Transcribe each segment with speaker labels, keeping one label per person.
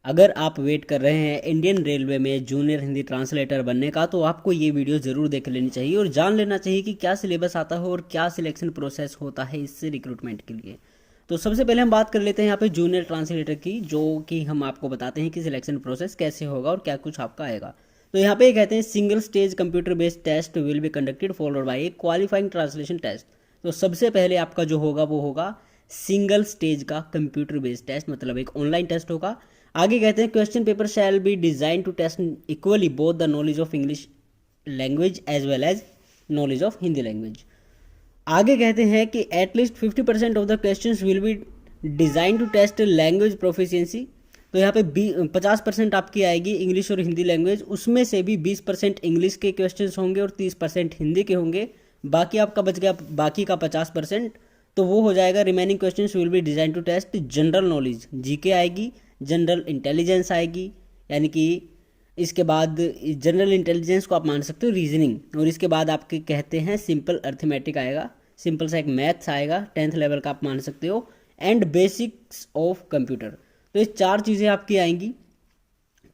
Speaker 1: अगर आप वेट कर रहे हैं इंडियन रेलवे में जूनियर हिंदी ट्रांसलेटर बनने का, तो आपको ये वीडियो ज़रूर देख लेनी चाहिए और जान लेना चाहिए कि क्या सिलेबस आता है और क्या सिलेक्शन प्रोसेस होता है इससे रिक्रूटमेंट के लिए। तो सबसे पहले हम बात कर लेते हैं यहाँ पे जूनियर ट्रांसलेटर की, जो कि हम आपको बताते हैं कि सिलेक्शन प्रोसेस कैसे होगा और क्या कुछ आपका आएगा। तो यहाँ पे कहते हैं single stage computer based test will be conducted followed by a qualifying translation test. तो सबसे पहले आपका जो होगा वो होगा सिंगल स्टेज का कंप्यूटर बेस्ड टेस्ट, मतलब एक ऑनलाइन टेस्ट होगा। आगे कहते हैं question paper shall be design to test equally both the knowledge of English language as well as knowledge of Hindi language. आगे कहते हैं कि at least 50% of the questions will be design to test language proficiency. तो यहाँ पे 50% आपकी आएगी English और हिंदी लैंग्वेज, उसमें से भी 20% इंग्लिश के क्वेश्चंस होंगे और 30% हिंदी के होंगे। बाकी आपका बच गया बाकी का 50%, तो वो हो जाएगा remaining questions will be design to test general knowledge, GK आएगी, जनरल इंटेलिजेंस आएगी, यानी कि इसके बाद जनरल इंटेलिजेंस को आप मान सकते हो रीजनिंग, और इसके बाद आपके कहते हैं सिंपल अर्थमेटिक आएगा, सिंपल सा एक मैथ्स आएगा 10th लेवल का आप मान सकते हो, एंड बेसिक्स ऑफ कंप्यूटर। तो ये 4 चीज़ें आपकी आएंगी।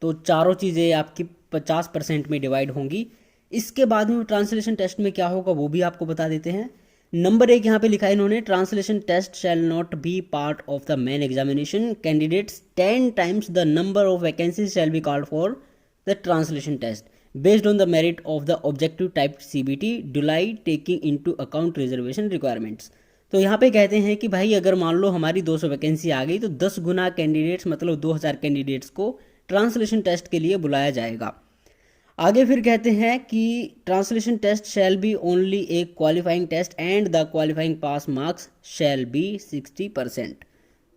Speaker 1: तो चारों चीज़ें आपकी 50% में डिवाइड होंगी। इसके बाद में ट्रांसलेशन टेस्ट में क्या होगा वो भी आपको बता देते हैं। नंबर 1 यहाँ पे लिखा है इन्होंने, translation test shall not be part of the main examination, candidates 10 times the number of vacancies shall be called for the translation test based on the merit of the objective type CBT duly taking into account reservation requirements. तो यहाँ पे कहते हैं कि भाई अगर मान लो हमारी 200 वैकेंसी आ गई तो 10 गुना कैंडिडेट्स मतलब 2000 कैंडिडेट्स को ट्रांसलेशन टेस्ट के लिए बुलाया जाएगा। आगे फिर कहते हैं कि translation test shall be only a qualifying test and the qualifying pass marks shall be 60%।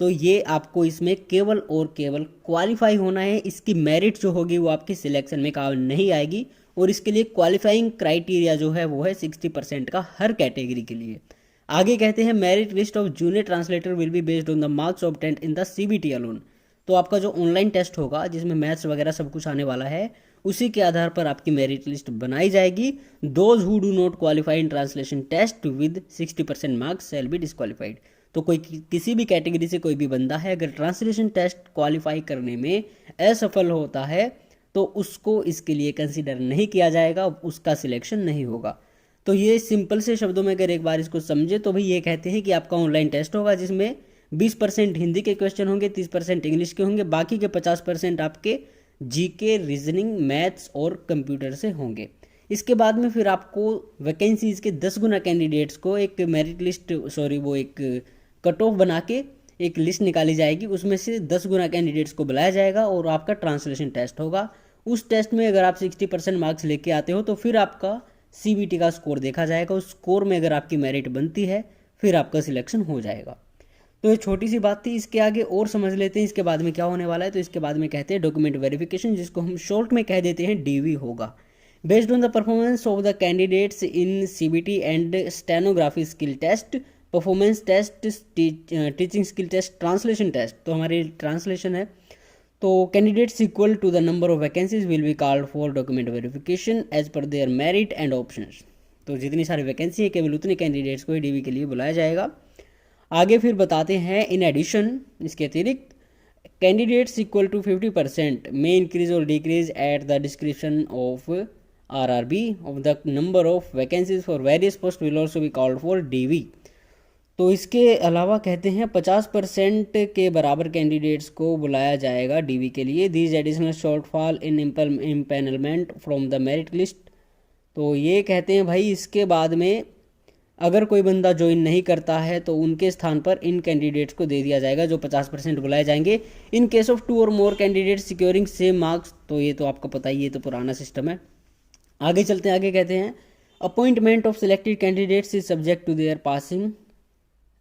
Speaker 1: तो ये आपको इसमें केवल और केवल क्वालिफाई होना है, इसकी मेरिट जो होगी वो आपकी सिलेक्शन में काम नहीं आएगी, और इसके लिए क्वालिफाइंग क्राइटेरिया जो है वो है 60% का हर कैटेगरी के लिए। आगे कहते हैं merit list of junior translator will be based on the marks obtained in the CBT alone. तो आपका जो ऑनलाइन टेस्ट होगा जिसमें मैथ्स वगैरह सब कुछ आने वाला है, उसी के आधार पर आपकी मेरिट लिस्ट बनाई जाएगी। Those who do not qualify in translation test with 60% marks shall be disqualified. तो कोई किसी भी कैटेगरी से कोई भी बंदा है अगर ट्रांसलेशन टेस्ट क्वालिफाई करने में असफल होता है तो उसको इसके लिए कंसीडर नहीं किया जाएगा, उसका सिलेक्शन नहीं होगा। तो ये सिंपल से शब्दों में अगर एक बार इसको समझे तो भाई ये कहते हैं कि आपका ऑनलाइन टेस्ट होगा जिसमें 20% हिंदी के क्वेश्चन होंगे, 30% इंग्लिश के होंगे, बाकी के 50% आपके जीके, रीजनिंग, मैथ्स और कंप्यूटर से होंगे। इसके बाद में फिर आपको वैकेंसीज के 10 गुना कैंडिडेट्स को एक मेरिट लिस्ट वो एक कट ऑफ बना के एक लिस्ट निकाली जाएगी, उसमें से 10 गुना कैंडिडेट्स को बुलाया जाएगा और आपका ट्रांसलेशन टेस्ट होगा। उस टेस्ट में अगर आप 60% मार्क्स लेके आते हो तो फिर आपका सीबीटी का स्कोर देखा जाएगा, उस स्कोर में अगर आपकी मेरिट बनती है फिर आपका सिलेक्शन हो जाएगा। तो ये छोटी सी बात थी, इसके आगे और समझ लेते हैं इसके बाद में क्या होने वाला है। तो इसके बाद में कहते हैं डॉक्यूमेंट वेरिफिकेशन, जिसको हम शॉर्ट में कह देते हैं डीवी होगा। Based on the performance of the candidates in CBT and stenography skill test, performance test, teaching skill test, translation test, तो हमारी ट्रांसलेशन है, तो candidates equal to the number of vacancies will be called for document verification as per their merit and options. तो जितनी सारी vacancy है केवल उतने कैंडिडेट्स को डीवी के लिए बुलाया जाएगा। आगे फिर बताते हैं इन एडिशन, इसके अतिरिक्त कैंडिडेट्स इक्वल टू 50% में इंक्रीज और decrease at the description of RRB of the number of vacancies for various post will also be called for DV. तो इसके अलावा कहते हैं 50% के बराबर कैंडिडेट्स को बुलाया जाएगा डीवी के लिए। These additional shortfall in empanelment from the merit list. तो ये कहते हैं भाई इसके बाद में अगर कोई बंदा ज्वाइन नहीं करता है तो उनके स्थान पर इन कैंडिडेट्स को दे दिया जाएगा जो 50% बुलाए जाएंगे। इन केस ऑफ 2 और more candidates securing same marks, तो ये तो आपको पता ही, ये तो पुराना सिस्टम है। आगे चलते हैं, आगे कहते हैं appointment of selected candidates is subject to their passing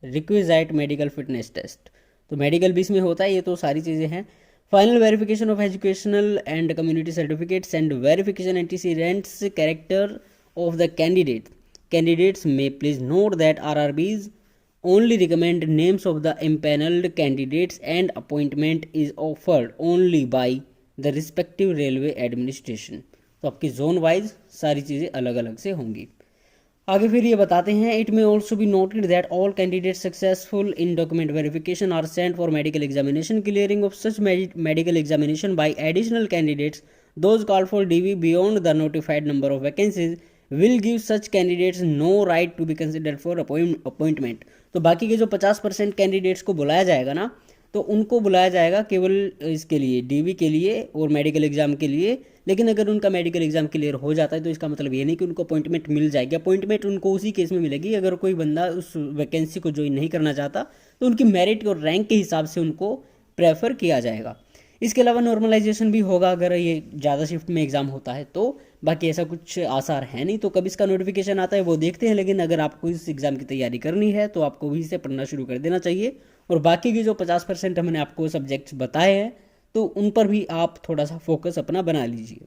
Speaker 1: requisite medical fitness test. तो मेडिकल भी इसमें होता है, ये तो सारी चीज़ें हैं। Final verification of educational and community certificates and verification antecedents character of the candidate. Candidates may please note that RRBs only recommend names of the impaneled candidates and appointment is offered only by the respective railway administration। तो आपकी zone wise सारी चीज़ें अलग अलग से होंगी। आगे फिर ये बताते हैं, it may also be noted that all candidate successful in document verification are sent for medical examination clearing of such medical examination by additional candidates those call for DV beyond the notified number of vacancies will give such candidates no right to be considered for appointment. तो बाकी के जो 50% candidates को बुलाया जाएगा ना, तो उनको बुलाया जाएगा केवल इसके लिए, डीवी के लिए और मेडिकल एग्जाम के लिए। लेकिन अगर उनका मेडिकल एग्जाम क्लियर हो जाता है तो इसका मतलब ये नहीं कि उनको अपॉइंटमेंट मिल जाएगी। अपॉइंटमेंट उनको उसी केस में मिलेगी अगर कोई बंदा उस वैकेंसी को ज्वाइन नहीं करना चाहता, तो उनकी मेरिट और रैंक के हिसाब से उनको प्रेफर किया जाएगा। इसके अलावा नॉर्मलाइजेशन भी होगा अगर ये ज़्यादा शिफ्ट में एग्ज़ाम होता है तो। बाकी ऐसा कुछ आसार है नहीं, तो कब इसका नोटिफिकेशन आता है वो देखते हैं। लेकिन अगर आपको इस एग्ज़ाम की तैयारी करनी है तो आपको वहीं से पढ़ना शुरू कर देना चाहिए। और बाकी की जो 50% हमने आपको सब्जेक्ट्स बताए हैं तो उन पर भी आप थोड़ा सा फोकस अपना बना लीजिए।